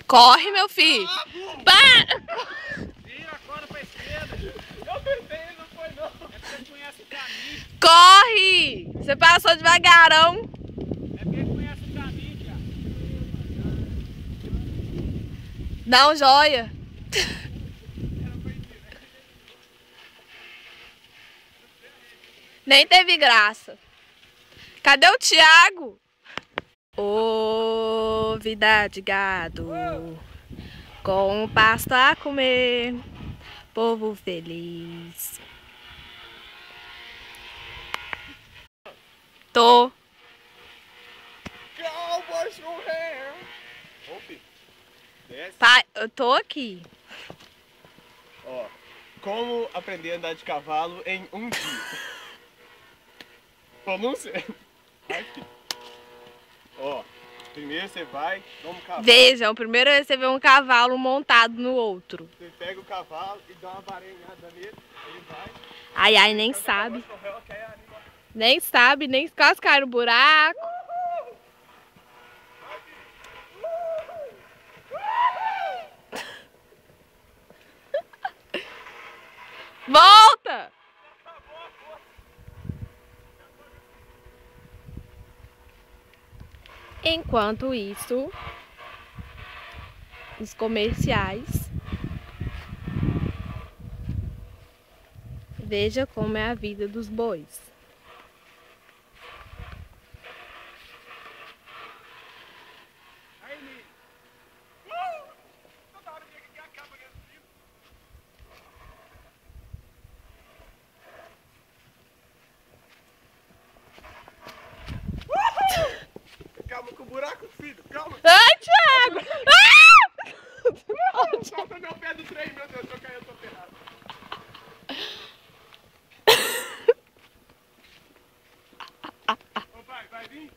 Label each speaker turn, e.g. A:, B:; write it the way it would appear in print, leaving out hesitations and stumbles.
A: Corre, meu filho. Para!
B: Vira agora pra esquerda. Eu tentei, não foi não. É porque ele conhece o caminho.
A: Corre! Você passou devagarão.
B: É porque ele conhece o caminho, cara.
A: Dá um joia. Nem teve graça. Cadê o Thiago? Ô, vida de gado, com o pasto a comer, povo feliz. Tô.
B: Calma, churré. Desce.
A: Pai, eu tô aqui.
B: Ó, como aprender a andar de cavalo em um dia. Vamos ser. Aqui. Ó, primeiro você vai, toma o cavalo.
A: Vejam, primeiro você vê um cavalo montado no outro.
B: Você pega o cavalo e dá uma varenhada nele, ele vai.
A: Ai, ai, nem sabe. Nem sabe, nem quase cai no buraco. Volta! Enquanto isso, os comerciais. Veja como é a vida dos bois.
B: Calma com o buraco, filho, calma.
A: Ai, Thiago! Ah!
B: Solta meu pé do trem, meu Deus, se eu cair eu tô ferrado. Ô pai, vai vir?